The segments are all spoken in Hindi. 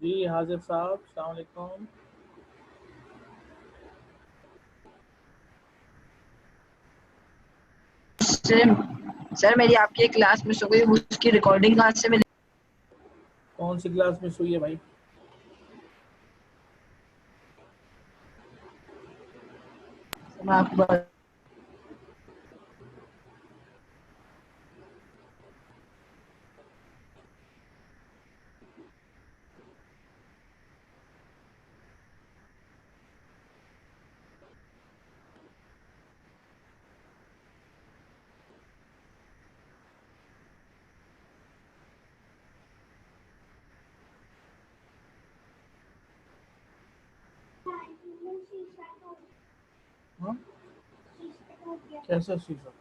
जी हाजिर साहब, अस्सलाम वालेकुम। सर मेरी आपकी एक क्लास मिस हो गई, उसकी रिकॉर्डिंग कहाँ से मिली? कौन सी क्लास मिस हुई है भाई? मैं आपको बता- हाँ, कैसा शीशा?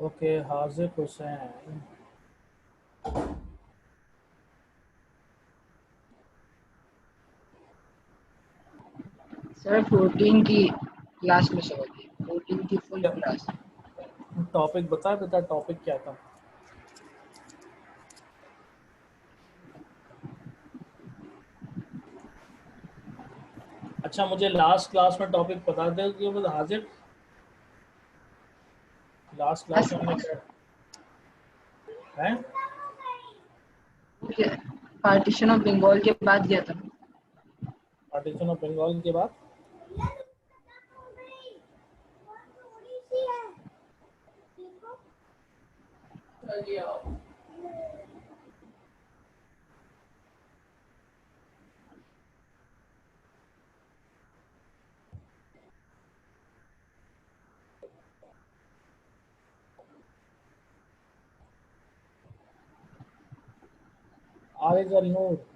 ओके, हाजिर हुसैन। सर 14 की क्लास मिस हो गई, 14 की फुल क्या क्लास। टॉपिक बता बेटा, टॉपिक क्या था? अच्छा, मुझे लास्ट क्लास में टॉपिक बता दे कि वो हाजिर। लास्ट क्लास में हमने क्या है? पार्टीशन ऑफ बंगाल के बाद गया था। पार्टीशन ऑफ बंगाल के बाद आरिज अल नूर।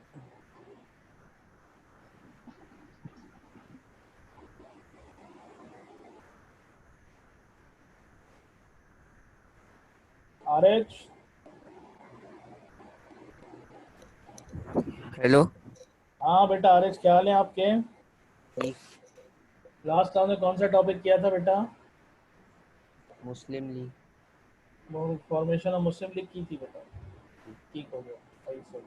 आरिज। हेलो। हाँ बेटा आरिज, क्या हाल है आपके? ठीक। लास्ट क्लास में कौन सा टॉपिक किया था बेटा? मुस्लिम लीग। फॉर्मेशन ऑफ मुस्लिम लीग की थी बेटा। ठीक हो गया, सही सही।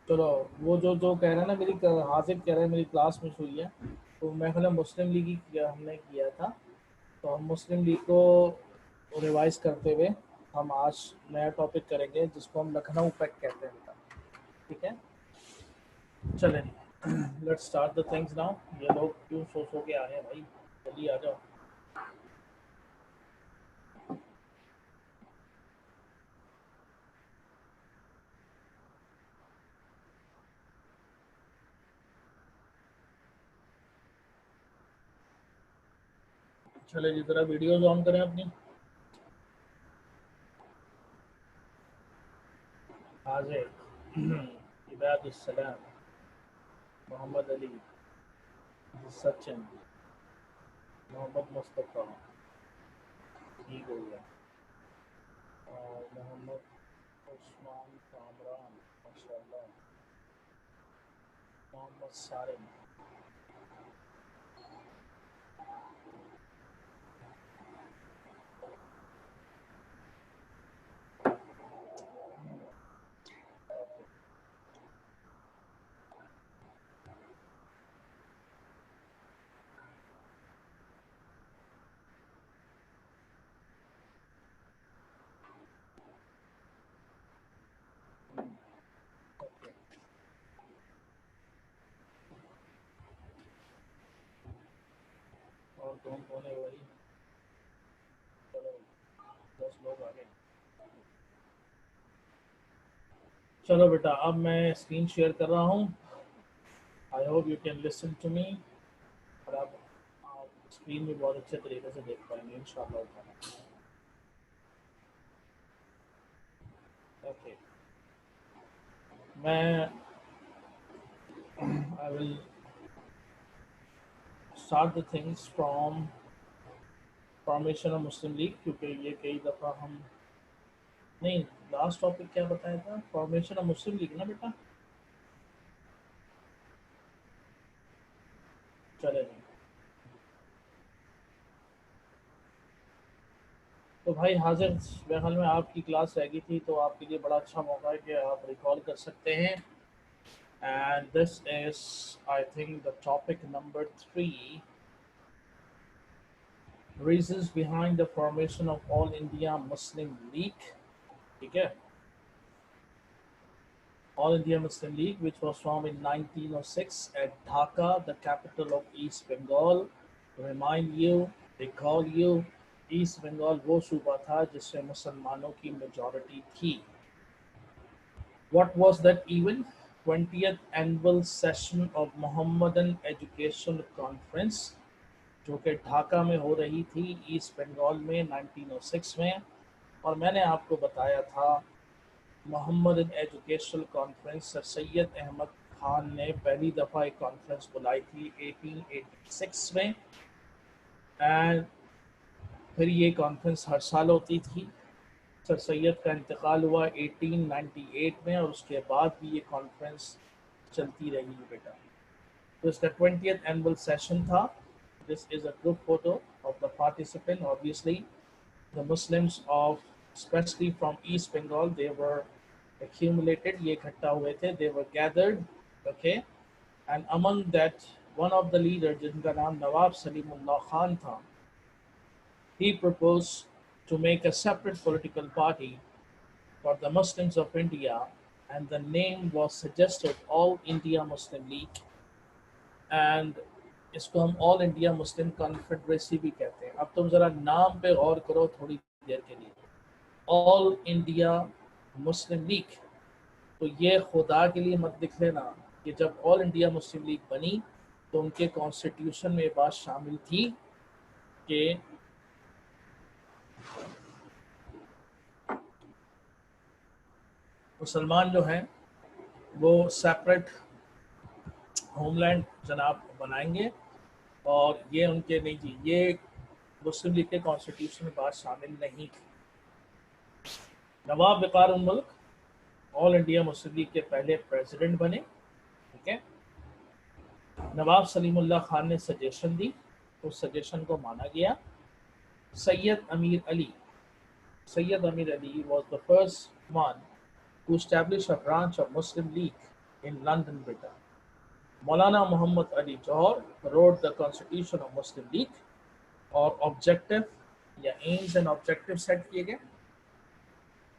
चलो, वो जो जो कह रहा है ना, मेरी हाजिर कह रहा है मेरी क्लास मिस हुई है, तो मैं कहला मुस्लिम लीग ही हमने किया था। तो हम मुस्लिम लीग को रिवाइज करते हुए हम आज नया टॉपिक करेंगे जिसको हम लखनऊ पैक्ट कहते हैं बेटा। ठीक है, चलें let's start the things now. ये लोग क्यों सो के आए हैं भाई, जल्दी आ जाओ। चले जी, जरा वीडियोज ऑन करें अपनी। हाजिर इबादुस्सलाम, मोहम्मद अली, सचिन, मोहम्मद मुस्तफ़ा, ठीक हो गया, और मोहम्मद उस्मान कामरान, माशाल्लाह, मोहम्मद सारिम, ओके। और कौन कौन है भाई? चलो 10 लोग आ गए। चलो बेटा, अब मैं स्क्रीन शेयर कर रहा हूँ। I hope you can listen to me, और आप स्क्रीन में बहुत अच्छे तरीके से देख पाएंगे इंशाल्लाह। ओके, मैं I will start the things from formation of Muslim league, क्योंकि ये कई दफ़ा हम नहीं, लास्ट टॉपिक क्या बताया था? फॉर्मेशन ऑफ मुस्लिम लीग ना बेटा। चले नहीं, तो भाई हाजिर, मेरे ख्याल में आपकी क्लास रह गई थी, तो आपके लिए बड़ा अच्छा मौका है कि आप रिकॉल कर सकते हैं। And this is I think the topic number 3, reasons behind the formation of All India Muslim league. ठीक है, All India Muslim League, which was formed in 1906 at Dhaka, the capital of East Bengal. Remind you, recall you, East Bengal वो सूबा था जिसमें मुसलमानों की मेजॉरिटी थी। What was that event? 20th annual session of Mohammedan Education Conference, जो कि ढाका में हो रही थी ईस्ट बंगाल में 1906 में। और मैंने आपको बताया था Mohammedan Educational Conference, sir Syed Ahmad Khan ने पहली दफ़ा एक कॉन्फ्रेंस बुलाई थी 1886 में। एंड फिर ये कॉन्फ्रेंस हर साल होती थी। सर सैयद का इंतकाल हुआ 1898 में, और उसके बाद भी ये कॉन्फ्रेंस चलती रही बेटा। तो इसका 20th एनुअल सेशन था। This is a group photo of the participant, obviously the Muslims of specially from East Bengal, they were accumulated, ये इकट्ठा हुए थे, they were gathered, okay, and among that one of the leaders जिनका नाम नवाब सलीमुल्लाह खान था, he proposed to make a separate political party for the Muslims of India, and the name was suggested All India Muslim League, and इसको हम ऑल इंडिया मुस्लिम कॉन्फेडरेसी भी कहते हैं। अब तुम जरा नाम पे गौर करो थोड़ी देर के लिए, ऑल इंडिया मुस्लिम लीग। तो ये खुदा के लिए मत लिख लेना कि जब ऑल इंडिया मुस्लिम लीग बनी तो उनके कॉन्स्टिट्यूशन में ये बात शामिल थी कि मुसलमान जो हैं वो सेपरेट होमलैंड जनाब बनाएंगे, और ये उनके नहीं जी, ये मुस्लिम लीग के कॉन्स्टिट्यूशन में बात शामिल नहीं थी। नवाब वक़ार उल मुल्क ऑल इंडिया मुस्लिम लीग के पहले प्रेसिडेंट बने। ठीक है, नवाब सलीमुल्लाह खान ने सजेशन दी, उस सजेशन को माना गया। Sayyid Amir Ali. Sayyid Amir Ali was the first one to establish a branch of Muslim League in London, Britain. Maulana Muhammad Ali Johar wrote the Constitution of Muslim League, और ऑब्जेक्टिव या एम्स एंड ऑब्जेक्टिव सेट किए गए,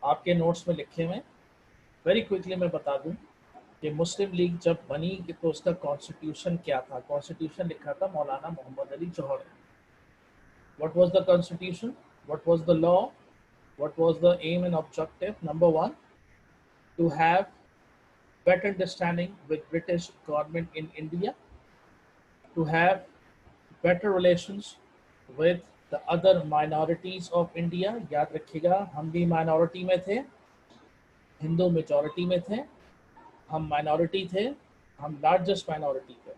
आपके नोट्स में लिखे हुए। वेरी क्विकली मैं बता दूं, कि मुस्लिम लीग जब बनी कि तो उसका कॉन्स्टिट्यूशन क्या था। कॉन्स्टिट्यूशन लिखा था मौलाना मोहम्मद अली जौहर ने। What was the constitution, what was the law, what was the aim and objective? Number one, to have better understanding with British government in India, to have better relations with the other minorities of India। याद रखिएगा हम भी माइनॉरिटी में थे, हिंदू मेजॉरिटी में थे, हम माइनॉरिटी थे, हम लार्जेस्ट माइनॉरिटी थे।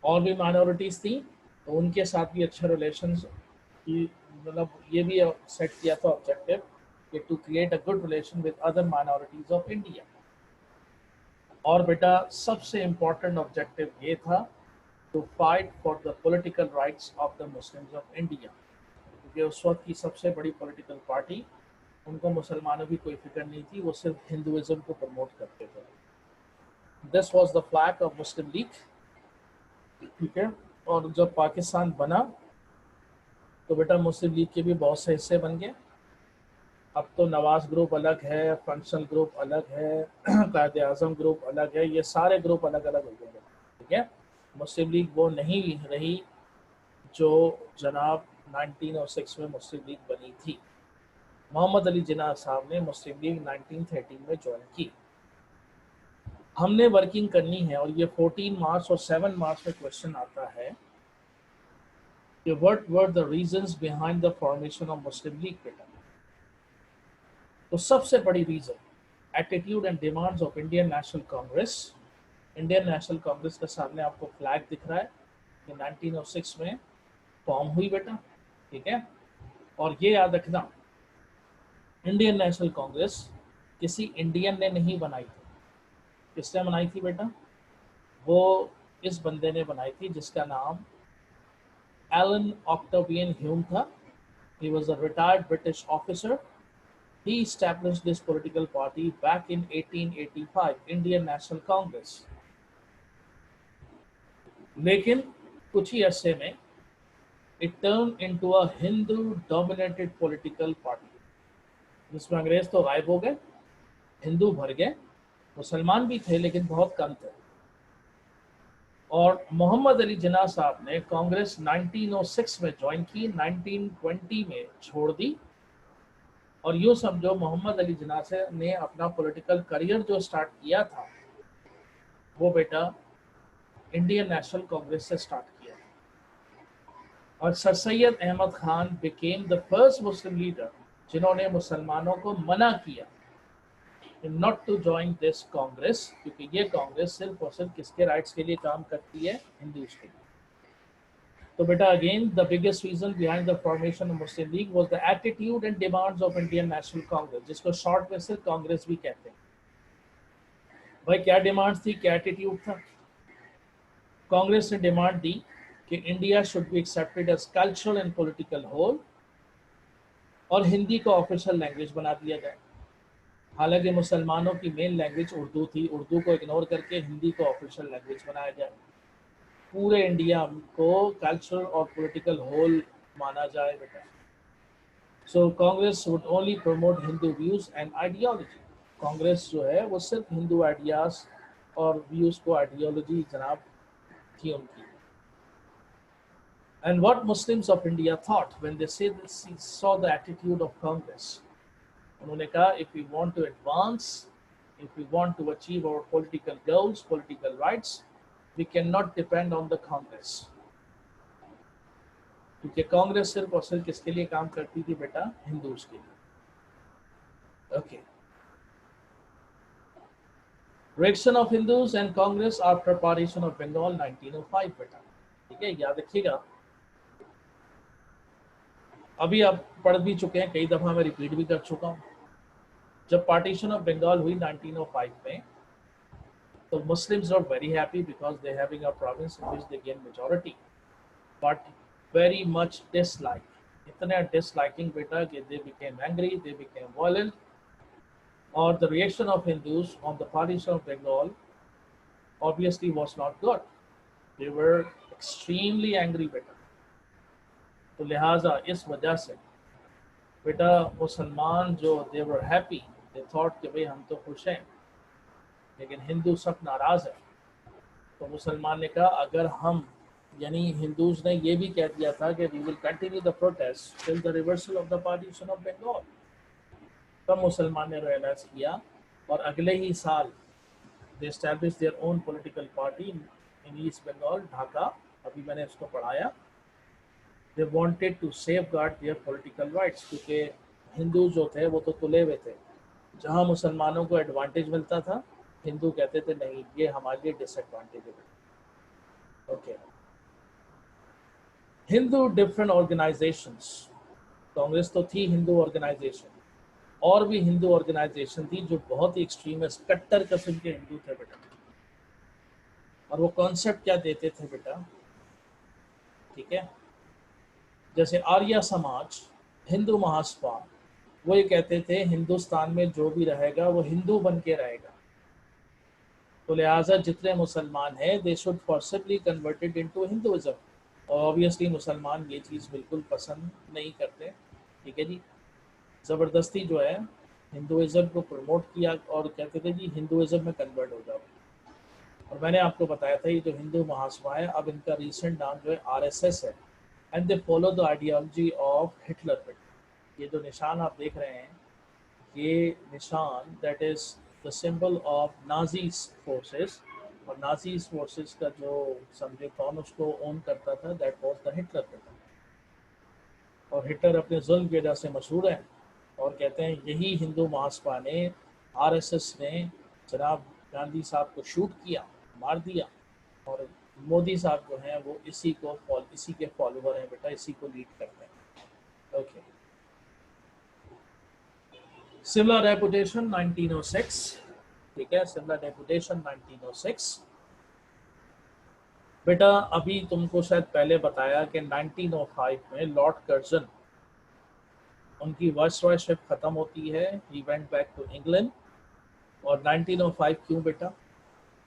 और भी माइनॉरिटीज थी तो उनके साथ भी अच्छे रिलेशंस की, मतलब ये भी सेट किया था ऑब्जेक्टिव कि to create a good relation with other minorities of India. और बेटा सबसे इम्पोर्टेंट ऑब्जेक्टिव ये था to fight for the political rights of the Muslims of India, क्योंकि उस वक्त की सबसे बड़ी पॉलिटिकल पार्टी, उनको मुसलमानों की कोई फिक्र नहीं थी, वो सिर्फ हिंदुइज्म को प्रमोट करते थे। This was the flag of Muslim league, ठीक है। और जब पाकिस्तान बना तो बेटा मुस्लिम लीग के भी बहुत से हिस्से बन गए। अब तो नवाज ग्रुप अलग है, फंक्शनल ग्रुप अलग है, कायद आजम ग्रुप अलग है, ये सारे ग्रुप अलग अलग हो गए, ठीक है। मुस्लिम लीग वो नहीं रही जो जनाब 1906 में मुस्लिम लीग बनी थी। मोहम्मद अली जिन्ना साहब ने मुस्लिम लीग 1913 में ज्वाइन की। हमने वर्किंग करनी है और ये 14 मार्च और 7 मार्च में क्वेश्चन आता है कि what were the reasons behind the formation of Muslim League बेटा। तो सबसे बड़ी reason attitude and demands of Indian National Congress. Indian National Congress के सामने आपको फ्लैग दिख रहा है कि 1906 में फॉर्म हुई बेटा, ठीक है। और ये याद रखना इंडियन नेशनल कांग्रेस किसी इंडियन ने नहीं बनाई थी। किसने बनाई थी बेटा? वो इस बंदे ने बनाई थी जिसका नाम एलन ऑक्टावियन ह्यूम था। He was a retired British officer. He established this political party back in 1885, Indian National Congress. लेकिन कुछ ही अरसे में it turned into a Hindu-dominated political party, जिसमें अंग्रेज तो गायब हो गए, हिंदू भर गए, मुसलमान भी थे लेकिन बहुत कम थे। और मोहम्मद अली जिन्ना साहब ने कांग्रेस 1906 में ज्वाइन की, 1920 में छोड़ दी। और यूँ समझो मोहम्मद अली जिन्ना से ने अपना पॉलिटिकल करियर जो स्टार्ट किया था वो बेटा इंडियन नेशनल कांग्रेस से स्टार्ट किया। और sir Syed Ahmad Khan became the first Muslim leader जिन्होंने मुसलमानों को मना किया not to join this Congress, क्योंकि ये कांग्रेस सिर्फ और सिर्फ किसके राइट्स के लिए काम करती है? हिंदूज के लिए। तो बेटा again the biggest reason behind the formation of Muslim League was the attitude and demands of Indian National Congress, जिसको शॉर्ट में सिर्फ कांग्रेस भी कहते हैं। भाई क्या डिमांड्स थी, क्या एटीट्यूड था? कांग्रेस ने डिमांड दी कि India should be accepted as cultural and political whole और हिंदी को ऑफिशियल लैंग्वेज बना दिया जाए। हालांकि मुसलमानों की मेन लैंग्वेज उर्दू थी, उर्दू को इग्नोर करके हिंदी को ऑफिशियल लैंग्वेज बनाया जाए, पूरे इंडिया को कल्चरल और पॉलिटिकल होल माना जाए बेटा। So Congress would only promote Hindu views and ideology. Congress जो है वो सिर्फ हिंदू आइडियाज और व्यूज को आइडियोलॉजी जनाब थी उनकी। And what Muslims of India thought when they saw the attitude of Congress? उन्होंने कहा if we want to advance, if we want to achieve our political goals, political rights, we cannot depend on the Congress. क्योंकि कांग्रेस सिर्फ और सिर्फ किसके लिए काम करती थी बेटा? हिंदूज के लिए। Okay, Reaction of Hindus and Congress after partition of Bengal 1905 बेटा, ठीक है, याद रखिएगा। अभी आप पढ़ भी चुके हैं, कई दफा मैं रिपीट भी कर चुका हूँ। जब पार्टीशन ऑफ बंगाल हुई 1905 में तो Muslims are very happy because they having a province in which they gain majority, but very much dislike, इतना डिसलाइकिंग बेटा कि they became angry, they became violent. और the reaction of Hindus on the partition of Bengal obviously was not good. They were extremely angry बेटा। तो लिहाजा इस वजह से बेटा मुसलमान जो they were happy, they thought कि भाई हम तो खुश हैं लेकिन हिंदू सब नाराज़ है। तो मुसलमान ने कहा अगर हम, यानी हिंदूज ने ये भी कह दिया था कि we will continue the protest till the reversal of the partition of Bengal. तब मुसलमान ने रियलाइज किया और अगले ही साल they establish their own political party in east Bengal, Dhaka. अभी मैंने इसको पढ़ाया। They wanted to safeguard their political rights, क्योंकि हिंदू जो थे वो तो तुले हुए थे। जहाँ मुसलमानों को एडवांटेज मिलता था, हिंदू कहते थे नहीं, ये हमारे लिए डिसएडवांटेज है। Okay, Hindu different organisations, Congress तो थी हिंदू ऑर्गेनाइजेशन, और भी हिंदू ऑर्गेनाइजेशन थी जो बहुत ही एक्सट्रीमिस्ट कट्टर किस्म के हिंदू थे बेटा। और वो कॉन्सेप्ट क्या देते थे बेटा, ठीक है, जैसे आर्य समाज, हिंदू महासभा, वो ये कहते थे हिंदुस्तान में जो भी रहेगा वो हिंदू बन के रहेगा, तो लिहाजा जितने मुसलमान हैं they should forcibly converted into Hinduism. और ऑब्वियसली मुसलमान ये चीज़ बिल्कुल पसंद नहीं करते, ठीक है जी। ज़बरदस्ती जो है हिंदुइज्म को प्रमोट किया और कहते थे जी हिंदुइज्म में कन्वर्ट हो जाओ। और मैंने आपको बताया था ये जो हिंदू महासभा है, अब इनका रिसेंट नाम जो है आरएसएस है, and they follow the ideology of Hitler. ये जो निशान आप देख रहे हैं, ये निशान that is the symbol of Nazis forces, और नाजीज फोर्सेस का जो समझे कौन उसको ओन करता था, दैट वाज द हिटलर। और हिटलर अपने जुल्म की वजह से मशहूर है, और कहते हैं यही हिंदू महासभा ने, आरएसएस ने जनाब गांधी साहब को शूट किया, मार दिया, और मोदी साहब जो हैं वो इसी के फॉलोवर हैं बेटा, इसी को लीड करते हैं। ओके, सिमला डेपुटेशन 1906, ठीक है, सिमला डेपुटेशन 1906 बेटा। अभी तुमको शायद पहले बताया कि 1905 में लॉर्ड कर्जन, उनकी वाइसरॉयशिप खत्म होती है, he went back to England. और 1905 क्यों बेटा,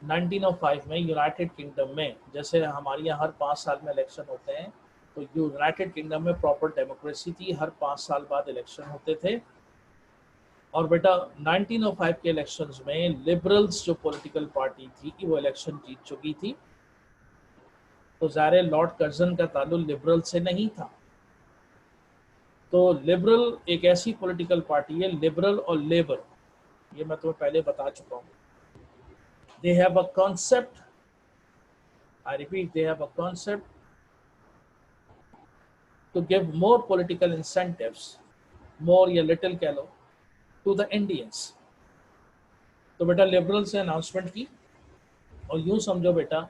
1905 में यूनाइटेड किंगडम में, जैसे हमारे यहाँ हर 5 साल में इलेक्शन होते हैं, तो यूनाइटेड किंगडम में प्रॉपर डेमोक्रेसी थी, हर 5 साल बाद इलेक्शन होते थे। और बेटा 1905 के इलेक्शंस में लिबरल्स जो पॉलिटिकल पार्टी थी वो इलेक्शन जीत चुकी थी, तो ज़ाहिर लॉर्ड कर्जन का ताल्लुक लिबरल से नहीं था। तो लिबरल एक ऐसी पॉलिटिकल पार्टी है, लिबरल और लेबर, ये मैं तुम्हें पहले बता चुका हूँ। They have a concept, I repeat, they have a concept to give more political incentives, more या लिटिल कह लो, टू द इंडियंस। तो बेटा लिबरल से अनाउंसमेंट की, और यूं समझो बेटा,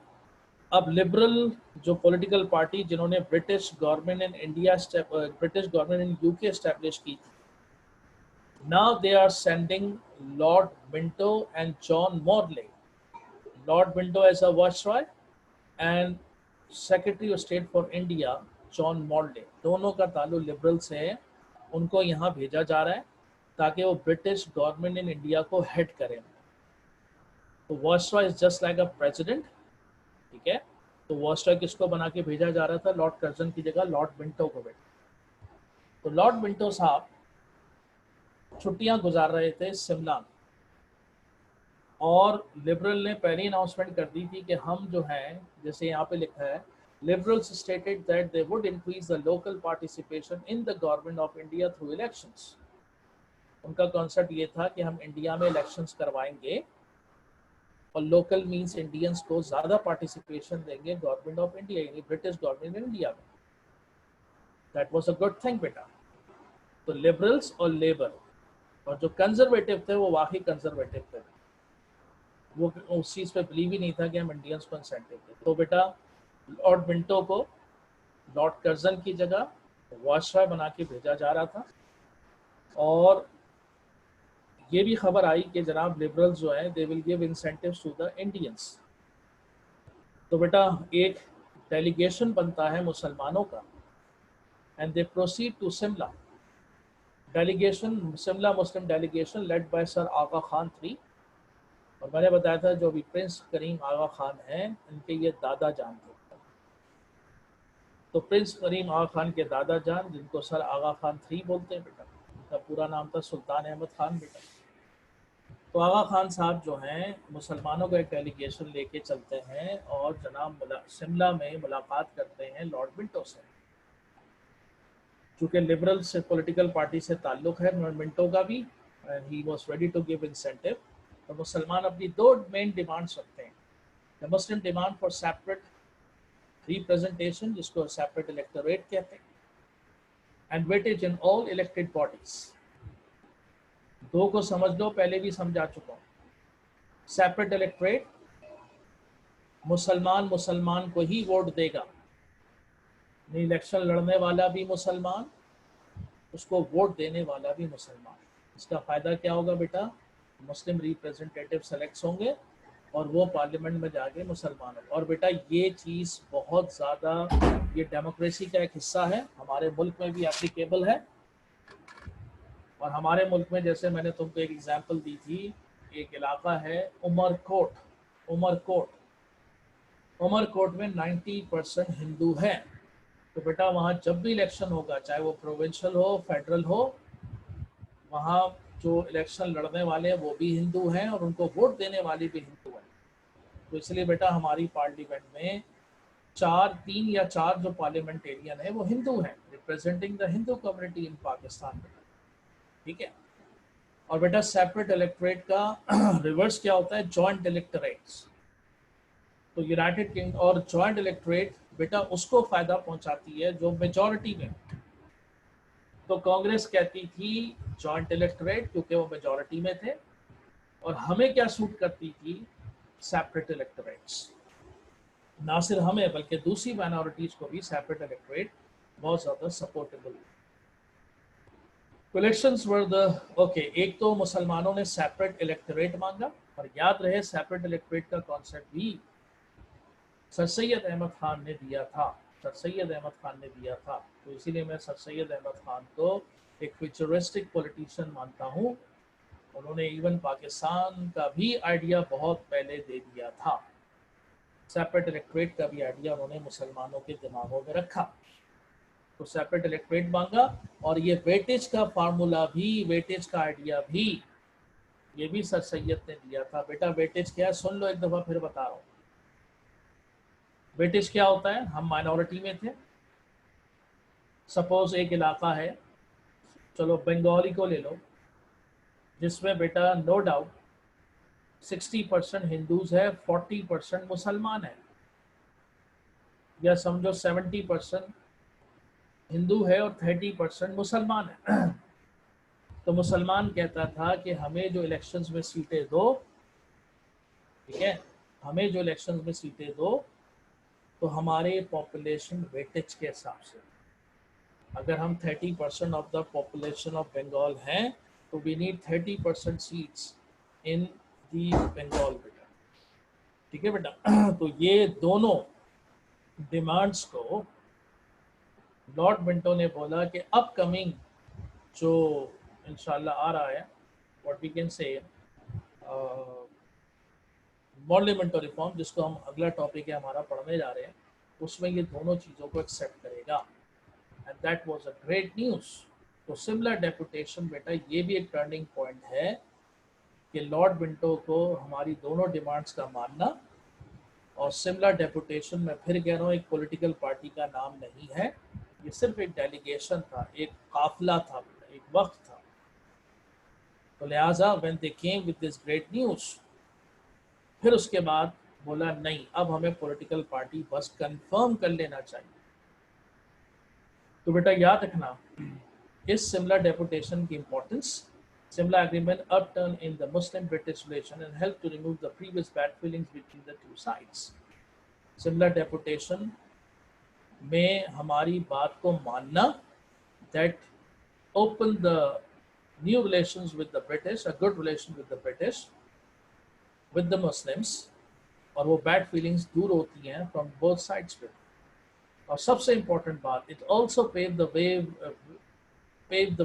अब लिबरल जो पॉलिटिकल पार्टी जिन्होंने British government in India, British government in UK establish की थी, now they are sending Lord Minto and John Morley, Lord Minto as a viceroy and secretary of state for India John Morley, दोनों का ताल्लुक लिबरल से है। उनको यहाँ भेजा जा रहा है ताकि वो ब्रिटिश गवर्नमेंट इन इंडिया को हेड करें। तो viceroy is just like a president, ठीक है। तो वाइसरॉय किसको बना के भेजा जा रहा था, लॉर्ड कर्जन की जगह लॉर्ड मिंटो को भेजा। तो लॉर्ड मिंटो साहब छुट्टियां गुजार रहे थे शिमला में, और लिबरल ने पहली अनाउंसमेंट कर दी थी कि हम जो हैं, जैसे यहाँ पे लिखा है, liberals stated that they would increase the local participation in the government of India through elections. उनका कॉन्सेप्ट ये था कि हम इंडिया में इलेक्शंस करवाएंगे और लोकल मींस इंडियंस को ज़्यादा पार्टिसिपेशन देंगे गवर्नमेंट ऑफ इंडिया, यानी ब्रिटिश गवर्नमेंट इन इंडिया में। That was a good thing बेटा। तो लिबरल्स और लेबर, और जो कंजर्वेटिव थे वो वाकई कंजर्वेटिव थे, वो उस चीज़ पे बिलीव ही नहीं था कि हम इंडियंस को इंसेंटिव दें। तो बेटा लॉर्ड मिंटो को लॉर्ड कर्जन की जगह वाइसरॉय बना के भेजा जा रहा था। और ये भी खबर आई कि जनाब लिबरल्स जो है they will give incentives to the Indians. तो बेटा एक डेलीगेशन बनता है मुसलमानों का, and they proceed to Shimla. Delegation, Shimla Muslim delegation led by sir Aga Khan III। और मैंने बताया था जो अभी प्रिंस करीम आगा खान हैं, इनके ये दादा जान थे। तो प्रिंस करीम आगा खान के दादा जान, जिनको सर आगा खान III बोलते हैं बेटा, उनका पूरा नाम था सुल्तान अहमद खान बेटा। तो आगा खान साहब जो हैं मुसलमानों का एक डेलीगेशन लेके चलते हैं और जनाब शिमला में मुलाकात करते हैं लॉर्ड मिंटो से। चूँकि लिबरल से पॉलिटिकल पार्टी से ताल्लुक़ है लॉर्ड मिंटो का भी, and he was ready to give incentive. तो मुसलमान अपनी दो मेन डिमांड्स रखते हैं। The Muslim demand for separate representation, जिसको सेपरेट इलेक्टोरेट कहते हैं, and weightage in all elected bodies. दो को समझ लो, पहले भी समझा चुका हूँ। सेपरेट इलेक्टोरेट, मुसलमान मुसलमान को ही वोट देगा, इलेक्शन लड़ने वाला भी मुसलमान, उसको वोट देने वाला भी मुसलमान। इसका फ़ायदा क्या होगा बेटा? मुस्लिम रिप्रेजेंटेटिव सेलेक्ट होंगे और वो पार्लियामेंट में जाके मुसलमान होंगे। और बेटा ये चीज़ बहुत ज़्यादा, ये डेमोक्रेसी का एक हिस्सा है, हमारे मुल्क में भी एप्लीकेबल है। और हमारे मुल्क में, जैसे मैंने तुमको एक एग्जांपल दी थी, एक इलाका है उमरकोट। उमरकोट में 90% हिंदू हैं। तो बेटा वहाँ जब भी इलेक्शन होगा, चाहे वो प्रोविंशियल हो फेडरल हो, वहाँ जो इलेक्शन लड़ने वाले हैं वो भी हिंदू हैं और उनको वोट देने वाले भी हिंदू हैं। तो इसलिए बेटा हमारी पार्लियामेंट में तीन या चार जो पार्लियामेंटेरियन है वो हिंदू हैं, representing the Hindu community in Pakistan में। ठीक है। और बेटा सेपरेट इलेक्टोरेट का रिवर्स क्या होता है? Joint electorates. तो यूनाइटेड किंगडम और जॉइंट इलेक्टोरेट बेटा उसको फायदा पहुंचाती है जो मेजॉरिटी में। तो कांग्रेस कहती थी जॉइंट इलेक्टोरेट, क्योंकि वो मेजॉरिटी में थे, और हमें क्या सूट करती थी? Separate electorates. ना सिर्फ हमें बल्कि दूसरी माइनॉरिटीज को भी सेपरेट इलेक्टोरेट बहुत ज़्यादा supportable. Elections were the okay, एक तो मुसलमानों ने सेपरेट इलेक्टोरेट मांगा, और याद रहे सेपरेट इलेक्टोरेट का कॉन्सेप्ट भी सर सैयद अहमद खान ने दिया था। तो इसीलिए मैं सर सैयद अहमद खान को एक फ्यूचरिस्टिक पॉलिटिशियन मानता हूँ। उन्होंने इवन पाकिस्तान का भी आइडिया बहुत पहले दे दिया था। सेपरेट इलेक्टोरेट का भी आइडिया उन्होंने मुसलमानों के दिमागों में रखा। तो सेपरेट इलेक्टोरेट मांगा, और ये वेटेज का फार्मूला भी, वेटेज का आइडिया भी, ये भी सर सैयद ने दिया था। बेटा वेटेज क्या है सुन लो एक दफ़ा फिर बता रहा हूँ। वेटेज क्या होता है? हम माइनॉरिटी में थे, सपोज एक इलाका है, चलो बंगाली को ले लो, जिसमें बेटा नो डाउट 60% हिंदूज है, 40% मुसलमान है, या समझो 70% हिंदू है और 30% मुसलमान है। तो मुसलमान कहता था कि हमें जो इलेक्शंस में सीटें दो, ठीक है, हमें जो इलेक्शंस में सीटें दो, तो हमारे पॉपुलेशन वेटेज के हिसाब से, अगर हम 30% of the population of Bengal हैं, तो we need 30% seats in the Bengal बेटा। ठीक है बेटा। तो ये दोनों डिमांड्स को लॉर्ड मिंटो ने बोला कि अपकमिंग जो इंशाल्लाह आ रहा है, what we can say parliament reform, जिसको हम अगला टॉपिक है हमारा पढ़ने जा रहे हैं, उसमें ये दोनों चीज़ों को एक्सेप्ट करेगा। And that was a great news. तो सिमिलर डेपुटेशन बेटा ये भी एक टर्निंग पॉइंट है कि लॉर्ड मिंटो को हमारी दोनों डिमांड्स का मानना। और सिमिलर डेपुटेशन, मैं फिर कह रहा हूँ, एक पॉलिटिकल पार्टी का नाम नहीं है, ये सिर्फ एक डेलीगेशन था, एक काफिला था, एक वक्त था। तो लिहाजा when they came with this great news, फिर उसके बाद बोला नहीं, अब हमें पॉलिटिकल पार्टी बस कंफर्म कर लेना चाहिए। तो बेटा याद रखना इस सिमिलर डेपुटेशन की importance. Simla agreement upturned in the Muslim-British relation and helped to remove the previous bad feelings between the two sides. Similar deputation में हमारी बात को मानना, that opened the new relations with the British, a good relation with the British, with the Muslims, और वो bad feelings दूर होती हैं from both sides पे। और सबसे important बात, it also paved the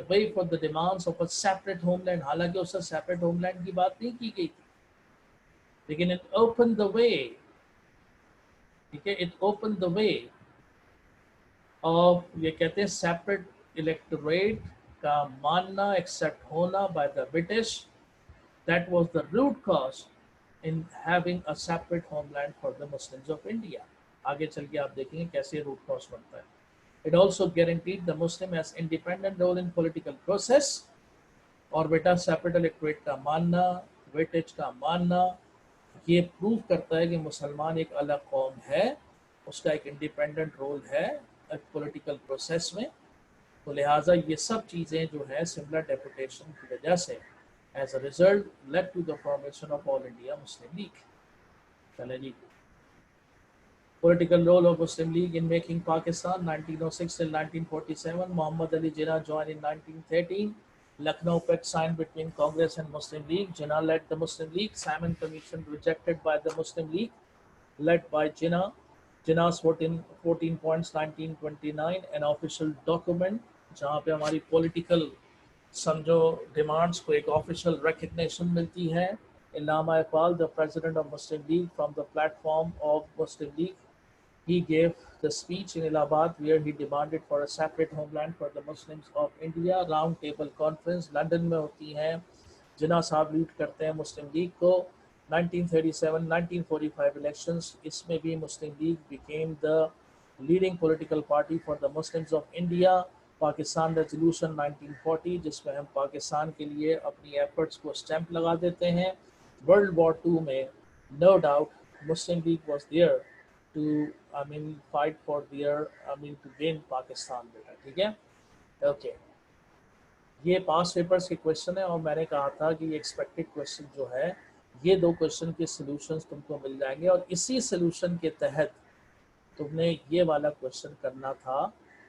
way for the demands of a separate homeland। हालांकि उससे separate homeland की बात नहीं की गई थी, लेकिन it opened the way, ठीक है, it opened the way of, ये कहते हैं separate electorate का मानना, accept होना by the British, That was the root cause in having a separate homeland for the Muslims of India. आगे चल के आप देखेंगे कैसे root cause बनता है. It also guaranteed the Muslim as independent role in political process. और बेटा सेपरेट इलेक्टोरेट का मानना, वेटेज का मानना, ये प्रूव करता है कि मुसलमान एक अलग कौम है, उसका एक इंडिपेंडेंट रोल है एक पॉलिटिकल प्रोसेस में. तो लिहाजा ये सब चीज़ें जो है सिमिलर डेपुटेशन की वजह से as a result led to the formation of All India Muslim League. चले जी. Political role of Muslim League in making Pakistan 1906 till 1947. Muhammad Ali Jinnah joined in 1913. Lucknow Pact signed between Congress and Muslim League. Jinnah led the Muslim League. Simon Commission rejected by the Muslim League, led by Jinnah. Jinnah's 14 points 1929, an official document जहाँ पे हमारी political समझो demands को एक official recognition मिलती है. Allama Iqbal, the president of Muslim League, from the platform of Muslim League, he gave the speech in Allahabad where he demanded for a separate homeland for the Muslims of India. Round table conference London में होती है. जिन्ना साहब लीड करते हैं मुस्लिम लीग को. 1937-1945 elections, इसमें भी मुस्लिम league became the leading political party for the Muslims of India. Pakistan resolution 1940 जिसमें हम पाकिस्तान के लिए अपनी एफर्ट्स को स्टैंप लगा देते हैं. वर्ल्ड वॉर 2 में no doubt Muslim League was there to fight for their to win Pakistan बेटा. ठीक है, ओके. ये पास पेपर्स के क्वेश्चन है और मैंने कहा था कि ये एक्सपेक्टेड क्वेश्चन जो है ये 2 क्वेश्चन के सॉल्यूशंस तुमको मिल जाएंगे और इसी सॉल्यूशन के तहत तुमने ये वाला क्वेश्चन करना था.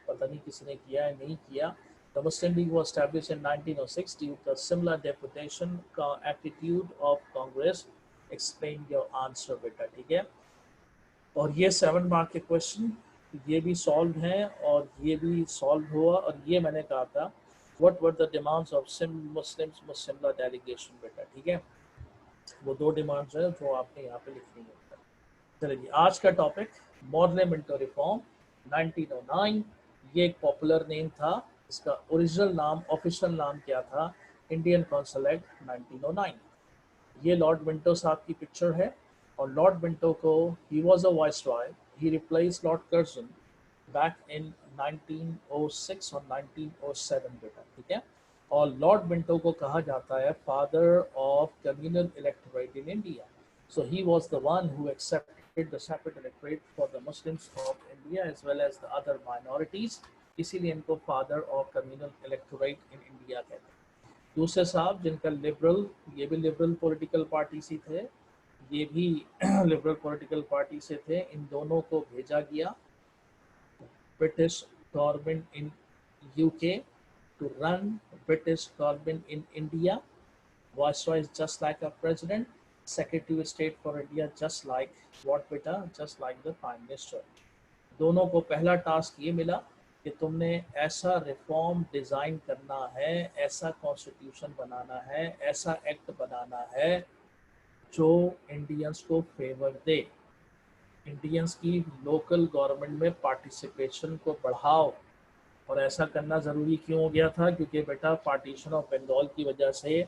पता नहीं किसी ने किया है नहीं किया. The Muslim League was established in 1906 due to the similar deputation attitude of Congress. Explain your answer बेटा. ठीक है, और ये 7 मार्क के क्वेश्चन ये भी सॉल्व हैं और ये भी सॉल्व हुआ. और ये मैंने कहा था what were the demands of Muslims Muslim delegation बेटा. ठीक है, वो 2 डिमांड्स है जो आपने यहाँ पे लिखनी है. चलिए आज का टॉपिक मॉडर्न मिंटो रिफॉर्म 1909. ये एक पॉपुलर नेम था. इसका ओरिजिनल नाम ऑफिशियल नाम क्या था? Indian Council act 1909. ये लॉर्ड मिंटो साहब की पिक्चर है और लॉर्ड मिंटो को he was a viceroy. He replace Lord Curzon back in 1906 और 1907 बेटा. ठीक है, और लॉर्ड मिंटो को कहा जाता है father of communal electorate in India. So he was the one who accepted the separate electorate for the Muslims of India as well as the other minorities. इसीलिए इनको father of communal electorate in India कहते हैं. दूसरे साहब जिनका लिबरल, ये भी लिबरल पॉलिटिकल पार्टी से थे, ये भी लिबरल पॉलिटिकल पार्टी से थे. इन दोनों को भेजा गया British government in UK to run British government in India. Viceroy is just like a president, secretary of state for India just like what बेटा, just like the prime minister. दोनों को पहला टास्क ये मिला कि तुमने ऐसा रिफॉर्म डिज़ाइन करना है, ऐसा कॉन्स्टिट्यूशन बनाना है, ऐसा एक्ट बनाना है जो इंडियंस को फेवर दे. इंडियंस की लोकल गवर्नमेंट में पार्टिसिपेशन को बढ़ाओ. और ऐसा करना ज़रूरी क्यों हो गया था? क्योंकि बेटा पार्टीशन ऑफ बंगाल की वजह से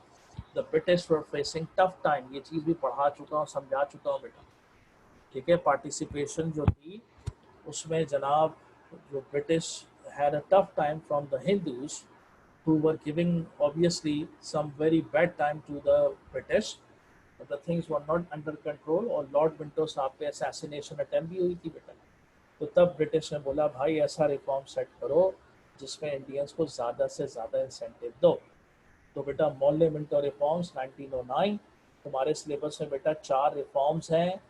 the British were facing tough time. ये चीज़ भी पढ़ा चुका हूँ, समझा चुका हूँ बेटा. ठीक है, पार्टिसिपेशन जो थी उसमें जनाब जो British had a tough time from the Hindus who were giving obviously some very bad time to the British. But the things were not under control और लॉर्ड मिंटो साहब पे assassination attempt भी हुई थी बेटा. तो तब ब्रिटिश ने बोला भाई ऐसा रिफॉर्म सेट करो जिसमें इंडियंस को ज़्यादा से ज़्यादा इंसेंटिव दो. तो बेटा मॉडर्न मिंटो रिफॉर्म्स 1909. तुम्हारे सिलेबस में बेटा 4 रिफॉर्म्स हैं.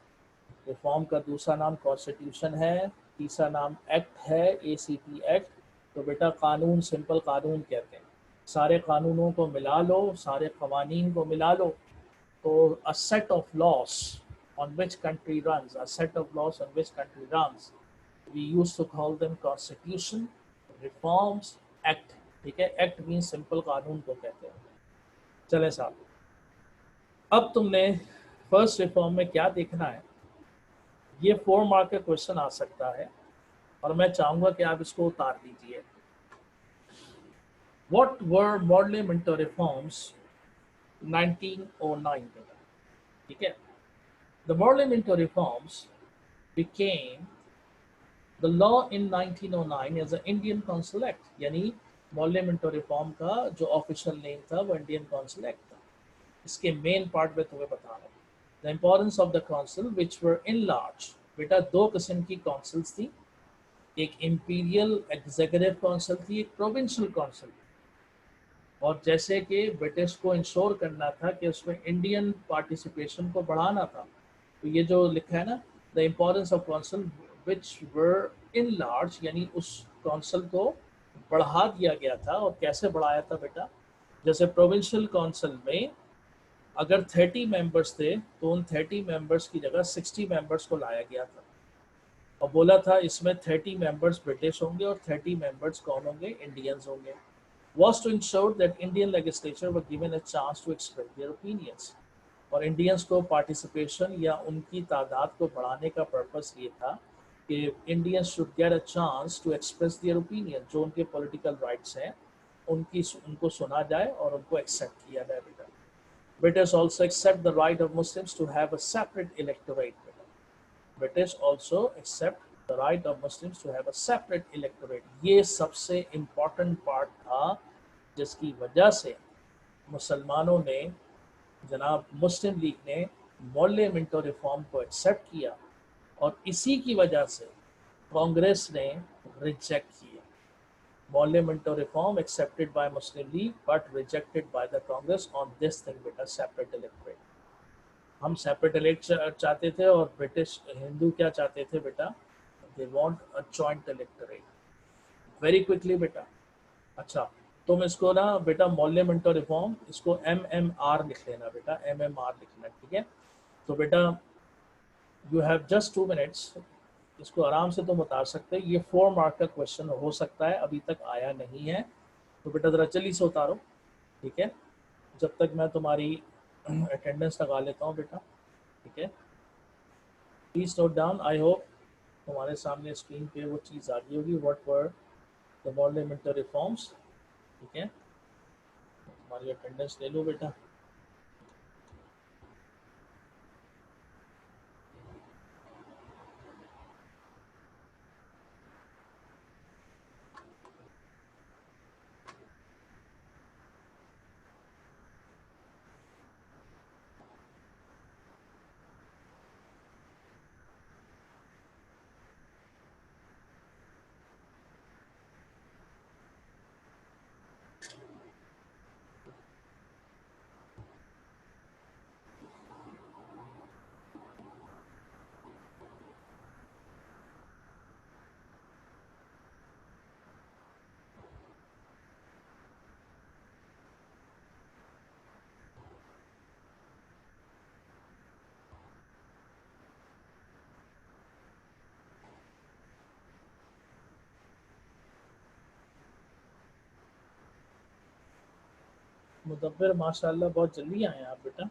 रिफॉर्म का दूसरा नाम कॉन्स्टिट्यूशन है, तीसरा नाम एक्ट है, ACT एक्ट. तो बेटा कानून सिंपल कानून कहते हैं. सारे कानूनों को मिला लो, सारे कवानीन को मिला लो तो a set of laws on which country runs, a set of laws on which country runs, we used to call them constitution, reforms, act. ठीक है, एक्ट मीन्स सिंपल कानून को कहते हैं. चले साहब, अब तुमने फर्स्ट रिफॉर्म में क्या देखना है? ये 4 मार्क का क्वेश्चन आ सकता है और मैं चाहूंगा कि आप इसको उतार दीजिए. What were Modern Minto reforms 1909 में, ठीक है। The Parliamentary reforms became the law in 1909 as an Indian Council Act, यानी Parliamentary reform का जो ऑफिशियल नेम था वो इंडियन काउंसिल एक्ट था। इसके मेन पार्ट में तुम्हें बता रहा हूँ। The importance of the council which were in large, बेटा दो किस्म की काउंसिल्स थी, एक इंपीरियल एग्जीक्यूटिव काउंसिल थी, एक प्रोविंशियल काउंसिल। और जैसे कि ब्रिटिश को इंश्योर करना था कि उसमें इंडियन पार्टिसिपेशन को बढ़ाना था, तो ये जो लिखा है ना, the importance of council which were in large, यानी उस काउंसिल को बढ़ा दिया गया था। और कैसे बढ़ाया था बेटा, जैसे प्रोविंशियल काउंसिल में अगर 30 मेंबर्स थे तो उन 30 मेंबर्स की जगह 60 मेंबर्स को लाया गया था और बोला था इसमें 30 मेंबर्स ब्रिटिश होंगे और 30 मेंबर्स कौन होंगे, इंडियंस होंगे। Was to ensure that Indian legislature were given a chance to express their opinions, और इंडियंस को पार्टिसिपेशन या उनकी तादाद को बढ़ाने का पर्पस ये था कि Indians should get a chance to express their opinion, जो उनके पॉलिटिकल राइट्स हैं उनको सुना जाए और उनको एक्सेप्ट किया जाए बेटा। British also accept the right of Muslims to have a separate electorate. British also accept the right of Muslims to have a separate electorate. ये सबसे इम्पोर्टेंट पार्ट था जिसकी वजह से मुसलमानों ने, जनाब मुस्लिम लीग ने पार्लियामेंट रिफॉर्म को एक्सेप्ट किया और इसी की वजह से कांग्रेस ने रिजेक्ट किया। Parliamentary reform accepted by Muslim League but rejected by the Congress on this thing, बेटा separate electorate। हम सेपरेट इलेक्ट चाहते थे और ब्रिटिश हिंदू क्या चाहते थे बेटा, they want a joint electorate. Very quickly बेटा, अच्छा तुम इसको ना बेटा पार्लियामेंट्री रिफॉर्म, इसको MMR लिख लेना बेटा, MMR लिखना, ठीक है। तो बेटा यू हैव जस्ट 2 मिनट्स, इसको आराम से तुम उतार सकते हैं। ये 4 मार्क का क्वेश्चन हो सकता है, अभी तक आया नहीं है, तो बेटा ज़रा जल्दी से उतारो, ठीक है, जब तक मैं तुम्हारी अटेंडेंस लगा लेता हूँ बेटा, ठीक है। Please note down. I hope तुम्हारे सामने स्क्रीन पे वो चीज़ आ गई होगी, what were the parliamentary reforms, ठीक है। तुम्हारी अटेंडेंस ले लो बेटा। मुदब्बिर माशाल्लाह बहुत जल्दी आए आप बेटा।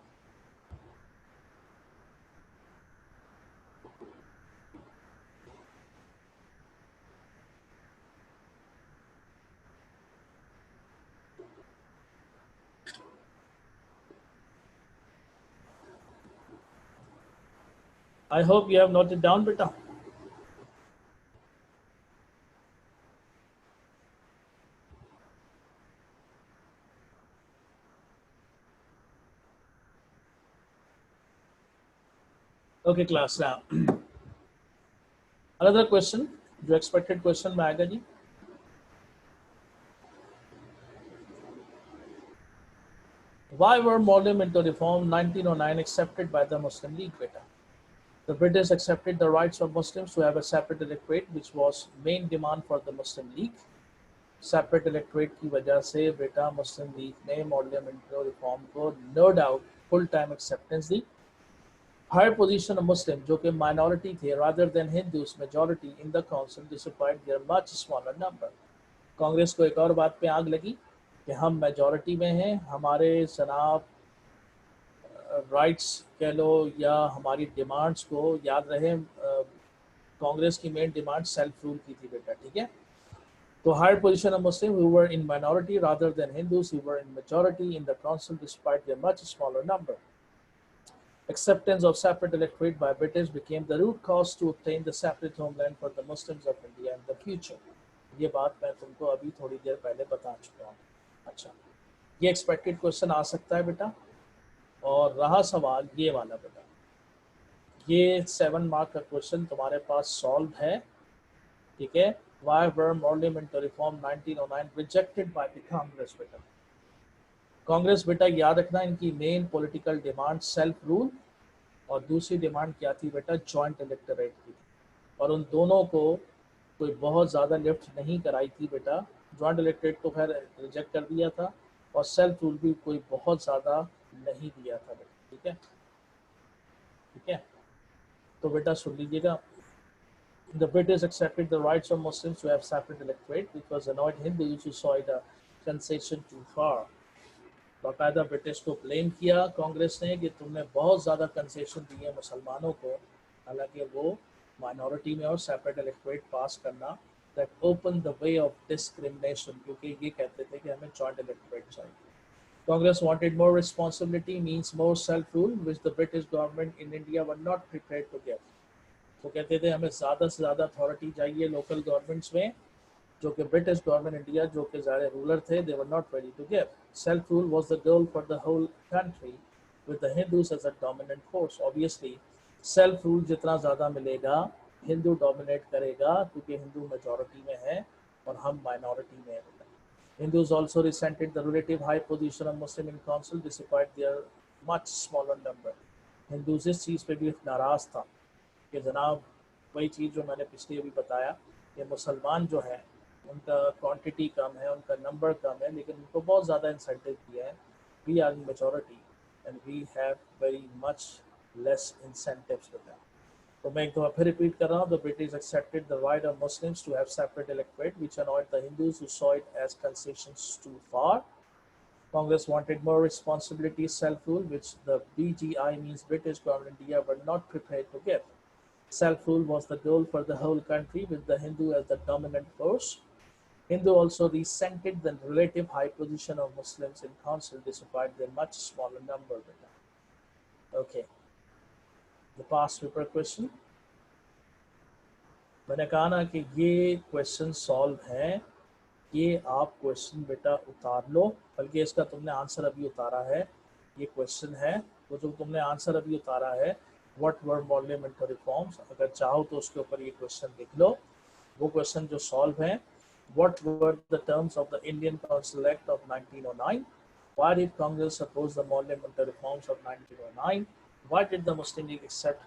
आई hope you have noted down बेटा। ओके क्लास, अनदर क्वेश्चन जो एक्सपेक्टेड क्वेश्चन में आएगा जी। Why were parliamentary reform 1909 accepted by the Muslim League बेटा? The British accepted the rights of Muslims to have a separate electorate, which was main demand for the Muslim League. Separate electorate की वजह से बेटा मुस्लिम लीग ने पार्लियामेंट्री रिफॉर्म को no doubt full time acceptance दी। हायर पोजीशन ऑफ मुस्लिम जो कि माइनॉरिटी थे rather than Hindus majority in the council despite their much smaller number. Congress को एक और बात पे आग लगी कि हम मेजॉरिटी में हैं, हमारे जनाब राइट्स कह लो या हमारी डिमांड्स को याद रहे, कांग्रेस की मेन डिमांड सेल्फ रूल की थी बेटा, ठीक है। तो higher position of Muslims who were in minority rather than Hindus who were in majority in the council despite their much smaller number. Acceptance of separate electorate by British became the root cause to obtain the separate homeland for the Muslims of India in the future. ये बात मैं तुमको अभी थोड़ी देर पहले बता चुका हूँ. अच्छा, ये एक्सपेक्टेड क्वेश्चन आ सकता है बेटा. और रहा सवाल ये वाला बेटा, ये 7 मार्क का क्वेश्चन तुम्हारे पास सॉल्व है. ठीक है. Why were parliamentary reform 1909 rejected by the Congress बेटा? कांग्रेस बेटा याद रखना इनकी main political demand self rule और दूसरी डिमांड क्या थी बेटा, जॉइंट इलेक्टोरेट की. और उन दोनों को कोई बहुत ज़्यादा लिफ्ट नहीं कराई थी बेटा. जॉइंट इलेक्टोरेट तो खैर रिजेक्ट कर दिया था और सेल्फ रूल भी कोई बहुत ज़्यादा नहीं दिया था बेटा. ठीक है. ठीक है. तो बेटा सुन लीजिएगा. The British accepted the rights of Muslims to have separate electorate because annoyed Hindus who saw it a concession too far. बाकायदा ब्रिटिश को ब्लेम किया कांग्रेस ने कि तुमने बहुत ज़्यादा कंसेशन दिए मुसलमानों को, हालांकि वो माइनॉरिटी में और सेपरेट इलेक्टोरेट पास करना that open the way of discrimination, क्योंकि ये कहते थे कि हमें जॉइंट इलेक्टोरेट चाहिए. Congress wanted more responsibility means more self rule which the British government in India were not prepared to give. वो कहते थे हमें ज़्यादा से ज़्यादा अथॉरिटी चाहिए लोकल गवर्नमेंट्स में, जो कि ब्रिटिश गवर्नमेंट इंडिया जो कि ज़्यादा रूलर थे, they were not ready to give. Self rule was the goal for the whole country with the Hindus as a dominant force. Obviously self rule जितना ज़्यादा मिलेगा हिंदू डोमिनेट करेगा, क्योंकि हिंदू मेजॉरिटी में है और हम माइनॉरिटी में है. Hindus also resented the relative high position of Muslim in council despite their much smaller number. Hindus इस चीज़ पे भी नाराज़ था कि जनाब वही चीज़ जो मैंने पिछले अभी बताया कि मुसलमान जो है उनका क्वांटिटी कम है, उनका नंबर कम है, लेकिन उनको बहुत ज़्यादा इंसेंटिव दिया है. We are in majority and we have very much less incentives with that. तो मैं एक दफ़ा फिर रिपीट कर रहा हूँ. The British accepted the right of Muslims to have separate electorate which annoyed the Hindus who saw it as concessions to far. Congress wanted more responsibility, self-rule, which the BGI means British government India were not prepared to give. Self-rule was the goal for the whole country with the Hindu as the dominant force. Hindu also resented the relative high position of Muslims in council despite their much smaller number. Okay. The past paper question. मैंने कहा ना कि ये क्वेश्चन सॉल्व है, ये आप क्वेश्चन बेटा उतार लो, बल्कि इसका तुमने आंसर अभी उतारा है. ये क्वेश्चन है वो जो तुमने आंसर अभी उतारा है, व्हाट वर पार्लियामेंट्री रिफॉर्म्स. अगर चाहो तो उसके ऊपर ये क्वेश्चन लिख लो. वो क्वेश्चन जो सॉल्व है, what were the terms of the Indian Council Act of 1909, why did Congress oppose the parliamentary reforms of 1909, why did the Muslim League accept.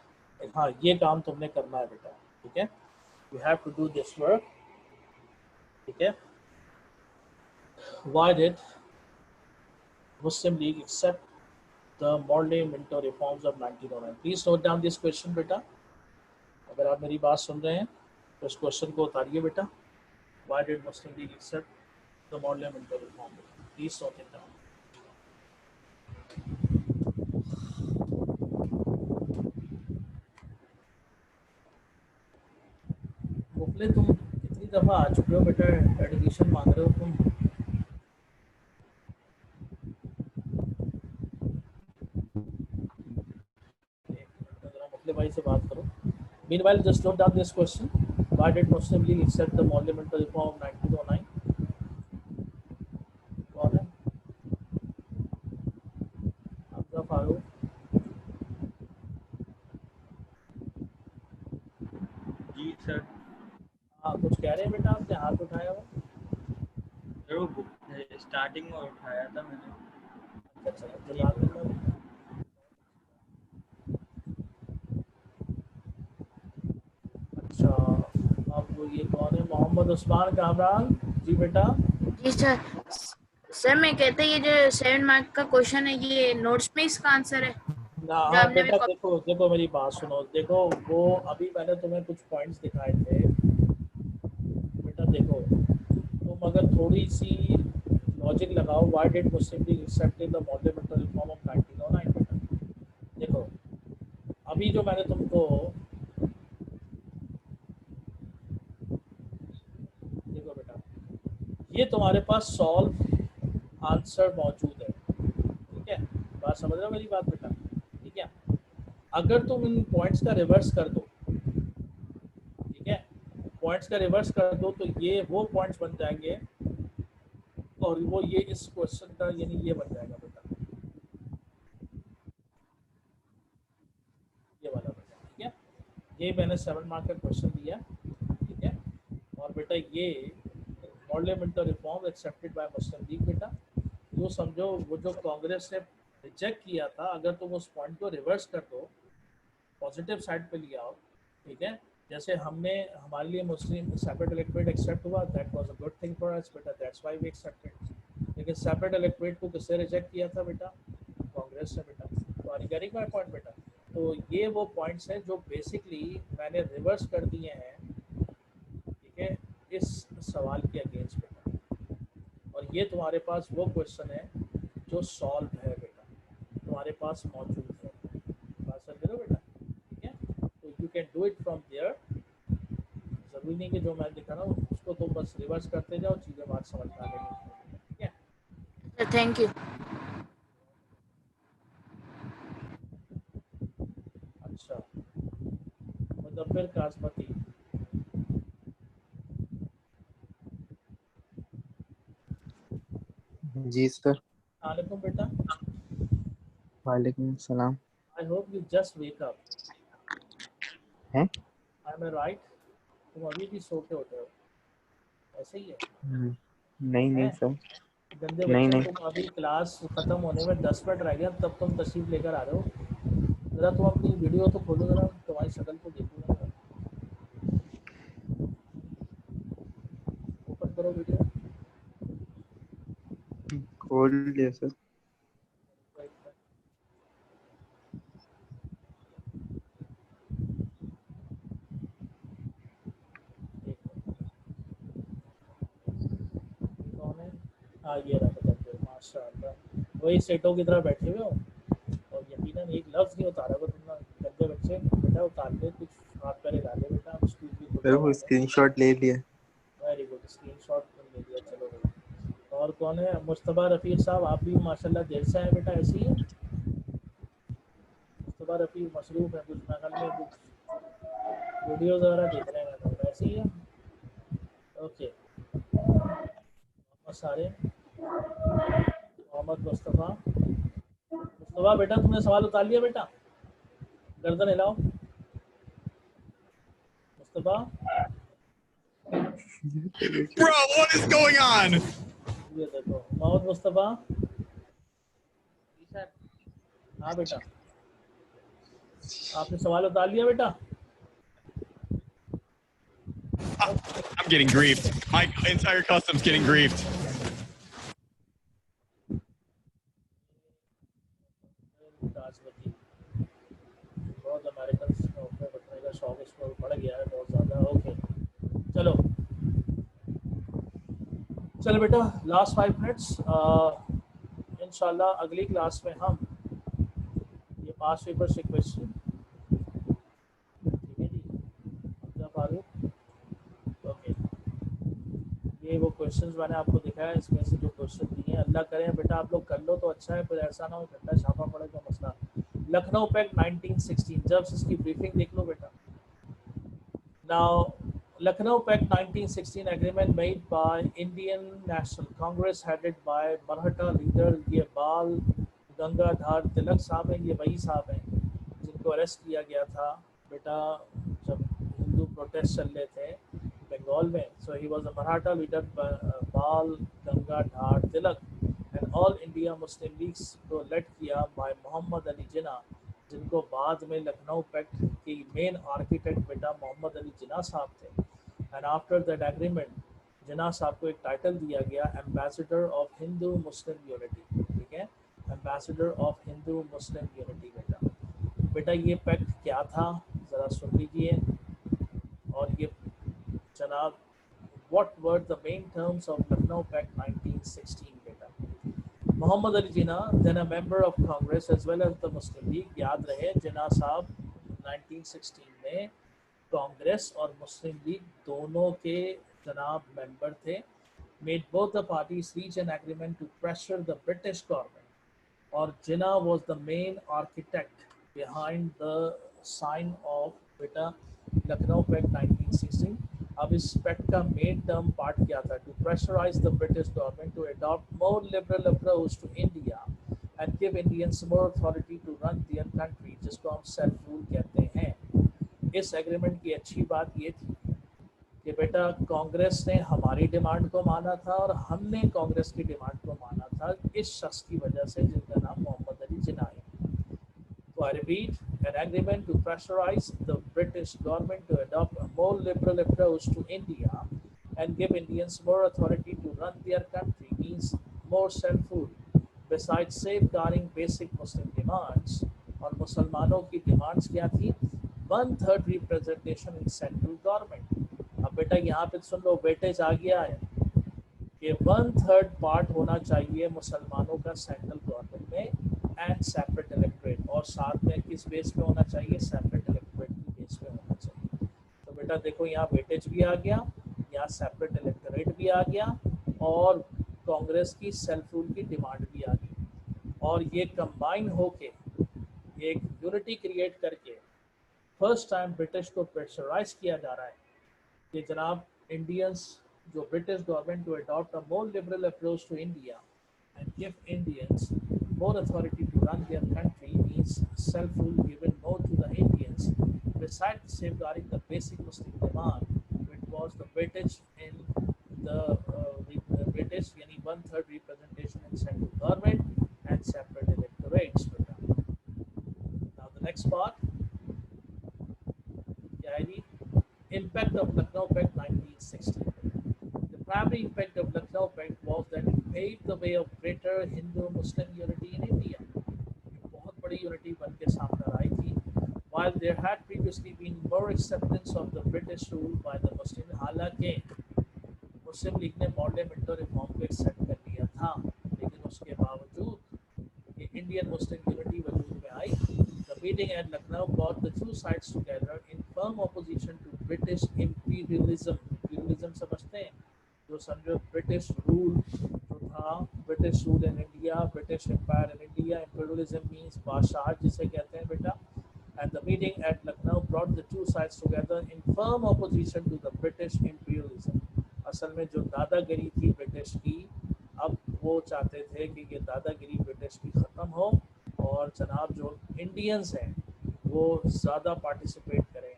हाँ, ये काम तुमने करना है बेटा. ठीक है. You have to do this work. ठीक है. Why did Muslim League accept the parliamentary reforms of 1909? Please note down this question बेटा. अगर आप मेरी बात सुन रहे हैं तो इस क्वेश्चन को उतारिए बेटा. Why did Muslim League accept the parliamentary reform? Please note it down. मुफले तुम कितनी दफ़ा आ चुके हो बेटा, एडमिशन मांग रहे हो तुम. मुफले भाई से बात करो. Meanwhile, just note down this question. Why did Muslim League accept the parliamentary reform of 1909? कौन है? हमजा फारूक. जी सर. हाँ, कुछ कह रहे हैं बेटा, आपने हाथ उठाया हो. सर वो स्टार्टिंग में उठाया था मैंने. अच्छा, तो बात करना. अच्छा, अब वो ये कौन है, मोहम्मद उस्मान कामरान जी बेटा. जी सर. सर मैं कहते ये जो 7 मार्क का क्वेश्चन है ये नोट्स में इसका आंसर है ना. जो हाँ आपने बेटा, मेरे को. देखो मेरी बात सुनो. देखो वो अभी मैंने तुम्हें कुछ पॉइंट्स दिखाए थे बेटा. देखो तुम अगर थोड़ी सी लॉजिक लगाओ, why did Muslim League accept the parliamentary reform of 1909 बेटा. देखो अभी जो मैंने तुमको, देखो बेटा ये तुम्हारे पास सॉल्व आंसर मौजूद है, ठीक है। बात समझ रहे हो मेरी बात बेटा, ठीक है। अगर तुम इन पॉइंट्स का रिवर्स कर दो, ठीक है, पॉइंट्स का रिवर्स कर दो तो ये वो पॉइंट्स बन जाएंगे और वो ये इस क्वेश्चन का यानी ये बन जाएगा बेटा, ये वाला बेटा, ठीक है। ये मैंने 7 मार्क का क्वेश्चन दिया, ठीक है। और बेटा ये पार्लियामेंट्री रिफॉर्म एक्सेप्टेड बाय मुस्लिम लीग बेटा, जो समझो वो जो कांग्रेस ने रिजेक्ट किया था, अगर तुम उस पॉइंट को रिवर्स कर दो, पॉजिटिव साइड पे लिया हो, ठीक है। जैसे हमने हमारे लिए मुस्लिम सेपरेट इलेक्टोरेट एक्सेप्ट हुआ, that was a good thing for us बेटा, दैट्स व्हाई वी एक्सेप्टेड। लेकिन सेपरेट इलेक्टोरेट को किससे रिजेक्ट किया था बेटा? कांग्रेस से बेटा। तो are you getting my point बेटा? तो ये वो पॉइंट्स हैं जो बेसिकली मैंने रिवर्स कर दिए हैं, ठीक है, इस सवाल के अगेंस्ट बेटा। और ये तुम्हारे पास वो क्वेश्चन है जो सॉल्व है बेटा, तुम्हारे पास मौजूद है। बात समझ रहे हो बेटा, ठीक है। तो you can do it from there, जरूरी नहीं कि जो मैं दिखा रहा हूँ उसको तुम बस रिवर्स करते जाओ, चीज़ें बात समझ में आ जाएगी, ठीक है। Thank you. अच्छा, मुदब्बिर कासमती, जी सर। वालेकुम बेटा। वालेकुम सलाम। I hope you just wake up. हैं? I am right? तुम अभी भी सो के उठे हो, ऐसे ही है? नहीं नहीं हैं? सर, गंदे नहीं बच्चे, नहीं। तुम अभी क्लास खत्म होने में 10 मिनट रह गया तब तुम तशरीफ लेकर आ रहे हो। जरा तुम अपनी वीडियो तो खोलो, जरा तुम्हारी शक्ल को देखो, जरा ओपन करो वीडियो। खोल लिया सर। कौन है? हाँ ये रहा बेटा, माशाल्लाह वही सेटों की तरह बैठे हुए हो और यकीनन एक लफ्ज़ नहीं उतारा वो तुमने। गंदे बच्चे बेटा, उतार ले कुछ, हाथ पैर हिला ले बेटा, स्कूल की सर खुदा वो वाले। स्क्रीनशॉट ले लिया। वेरी गुड, स्क्रीनशॉट ले लिया, चलो भाई। और कौन है? मुस्तफ़ा रफ़ीक साहब, आप भी माशाल्लाह देर से आए बेटा, ऐसे ही है? मुस्तफ़ा रफ़ीक मसरूफ़ है कुछ नकल में, कुछ वीडियोज़ वगैरह देख रहे हैं, मतलब ऐसे ही है। ओके, मोहम्मद सारे, मोहम्मद मुस्तफ़ा। मुस्तफ़ा बेटा तुमने सवाल उतार लिया बेटा? गर्दन हिलाओ Mustafa. Bro, what is going on? ये देखो मोहम्मद मुस्तफ़ा। सर हाँ बेटा, आपने सवाल उतार लिया बेटा? I'm getting griefed. My entire custom's getting griefed. Rajwati, बहुत अमेरिकन नौकरी रखने का शौक इसको बढ़ गया है बहुत ज़्यादा। ओके चलो चलो बेटा, लास्ट 5 मिनट्स। इंशाल्लाह अगली क्लास में हम ये 5 पेपर से क्वेश्चन, ठीक है जी हमजा फारूक। ओके, ये वो क्वेश्चंस मैंने आपको दिखाया, इसमें से जो क्वेश्चन दिए हैं, अल्लाह करें बेटा आप लोग कर लो तो अच्छा है, फिर ऐसा ना हो घंटा छापा पड़े तो मसला। लखनऊ पैक्ट 1916, जब इसकी ब्रीफिंग देख लो बेटा। Now Lucknow Pact 1916 agreement made by Indian National Congress headed by Maratha leader ये बाल गंगाधर तिलक साहब हैं, ये वही साहब हैं जिनको अरेस्ट किया गया था बेटा जब हिंदू प्रोटेस्ट चल रहे थे बंगाल में। So he was a Maratha leader बाल Gangadhar Tilak and all India Muslim Leagues को लेड किया by मोहम्मद अली जिन्ना, जिनको बाद में लखनऊ पैक्ट की मेन आर्किटेक्ट बेटा मोहम्मद अली जिन्ना साहब थे। एंड आफ्टर दैट एग्रीमेंट जिन्ना साहब को एक टाइटल दिया गया ambassador of Hindu Muslim unity, ठीक है, ambassador of Hindu Muslim unity बेटा। बेटा ये पैक्ट क्या था ज़रा सुन लीजिए, और ये जनाब what were the main terms of Lucknow pact 1916 बेटा। Mohammad Ali Jinnah then a member of Congress as well as the Muslim League, याद रहे जिन्ना साहब 1916 में कांग्रेस और मुस्लिम लीग दोनों के जनाब मेंबर थे। made both the parties reach an agreement to pressure the British government, or Jinnah was the main architect behind the sign of बेटा लखनऊ पैक्ट 1916. अब इस पैक्ट का मेन टर्म पार्ट क्या था? To pressurise the British government to adopt more liberal approach to India and give Indians more authority to run their country, जिसको हम सेल्फ रूल कहते हैं. इस एग्रीमेंट की अच्छी बात ये थी कि बेटा कांग्रेस ने हमारी डिमांड को माना था और हमने कांग्रेस की डिमांड को माना था इस शख्स की वजह से जिनका नाम मोहम्मद अली जिन्ना है. So I repeat, an agreement to pressurize the British government to adopt a more liberal approach to India and give Indians more authority to run their country means more self-rule. Besides safeguarding basic Muslim demands, और मुसलमानों की डिमांड्स क्या थी? 1/3 रिप्रेजेंटेशन इन सेंट्रल गवर्नमेंट. अब बेटा यहाँ पे सुन लो, वेटेज आ गया है कि 1/3 पार्ट होना चाहिए मुसलमानों का सेंट्रल गवर्नमेंट में एंड सेपरेट इलेक्टोरेट, और साथ में किस बेस पे होना चाहिए? सेपरेट इलेक्टोरेट की बेस पे होना चाहिए. तो बेटा देखो यहाँ वेटेज भी आ गया, यहाँ सेपरेट इलेक्टोरेट भी आ गया और कांग्रेस की सेल्फ रूल की डिमांड भी आ गई, और ये कंबाइन होके एक यूनिटी क्रिएट करके फर्स्ट टाइम ब्रिटिश को प्रेशराइज किया जा रहा है कि जनाब इंडियंस जो British government to adopt a more liberal approach to India and give Indians more authority to run their country means self-rule given more to the Indians. Besides safeguarding the basic Muslim demand, which was the British in the British, yani 1/3 representation in central government and separate electorates. Now the next part, impact of Lucknow Pact 1960. The primary impact of Lucknow Pact was that it paved the way of greater Hindu-Muslim unity in India. बहुत बड़ी unity बन के सामने आई थी. While there had previously been more acceptance of the British rule by the Muslim, हालांकि मुस्लिम लीग ने पार्लियामेंटरी रिफॉर्म को एक्सेप्ट कर लिया था, लेकिन उसके बावजूद ये इंडियन मुस्लिम यूनिटी वजूद में आई. The meeting at Lucknow brought the two sides together in firm opposition to British imperialism. Imperialism समझते हैं? जो समझो ब्रिटिश रूल जो था, British rule in India, British empire in India. Imperialism means बादशाह जिसे कहते हैं बेटा. And the meeting at Lucknow brought the two sides together in firm opposition to the British imperialism. असल में जो दादागिरी थी ब्रिटिश की, अब वो चाहते थे कि ये दादागिरी ब्रिटिश की ख़त्म हो और जनाब जो इंडियंस हैं वो ज़्यादा पार्टिसिपेट करें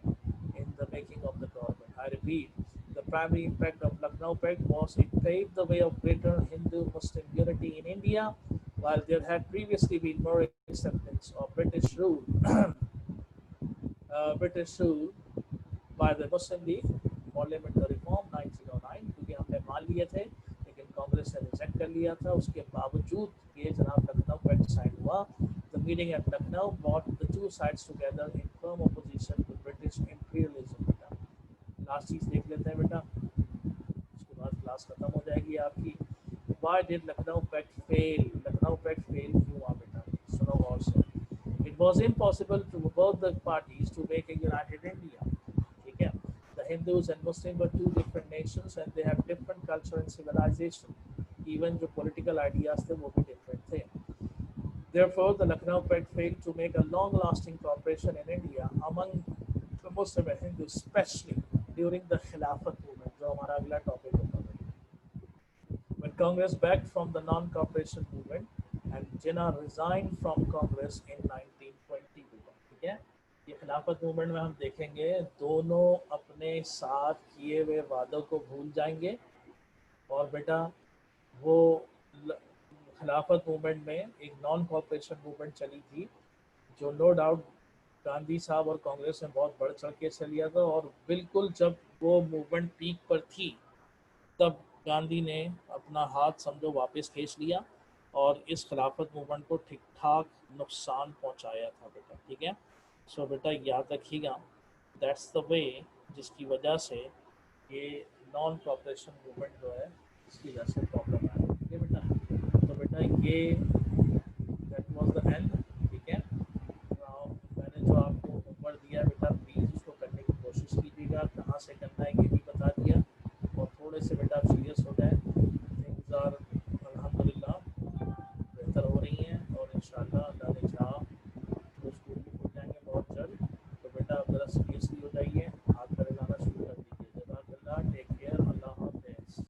in the making of the government. I repeat, the primary impact of Lucknow Pact was it paved the way of greater Hindu-Muslim unity in India, while there had previously been more acceptance of British rule by the Muslim League, Parliamentary Reform 1909, क्योंकि हमने मान लिए थे लेकिन कांग्रेस ने रिजेक्ट कर लिया था. उसके बावजूद ये जनाब लखनऊ पैक्ट साइन हुआ. The meeting at Lucknow brought the two sides together in firm opposition to British imperialism. Last चीज देख लेते हैं बेटा, उसके बाद क्लास खत्म हो जाएगी आपकी. Why did Lucknow Pact fail? Lucknow Pact fail क्यों हुआ बेटा? सुनो गौर से. It was impossible to both the parties to make a united India. ठीक है? The Hindus and Muslims were two different nations and they have different culture and civilization. Even जो political ideas थे वो भी different थे. Therefore, the Lucknow Pact failed to make a long-lasting cooperation in India among the Muslim and Hindus, especially during the Khilafat movement, जो हमारा अगला टॉपिक होगा. When Congress backed from the non-cooperation movement and Jinnah resigned from Congress in 1920. ठीक है? ये खिलाफत मूवमेंट में हम देखेंगे दोनों अपने साथ किए हुए वादों को भूल जाएंगे और बेटा वो खिलाफत मूवमेंट में एक नॉन कॉपरेशन मूवमेंट चली थी जो नो डाउट गांधी साहब और कांग्रेस ने बहुत बढ़ चढ़ के से लिया था. और बिल्कुल जब वो मूवमेंट पीक पर थी तब गांधी ने अपना हाथ समझो वापस खींच लिया और इस खिलाफत मूवमेंट को ठीक ठाक नुकसान पहुंचाया था बेटा. ठीक है? सो बेटा याद रखिएगा, दैट्स द वे जिसकी वजह से ये नॉन कॉपरेशन मूवमेंट जो है इसकी वजह से प्रॉब्लम आया. ठीक है बेटा? तो बेटा ये दैट वाज द एंड. ठीक है? मैंने जो आपको होमवर्क दिया बेटा प्लीज़ उसको करने की कोशिश कीजिएगा. कहाँ से करना है ये भी बता दिया और थोड़े से बेटा सीरियस हो जाए. हाँ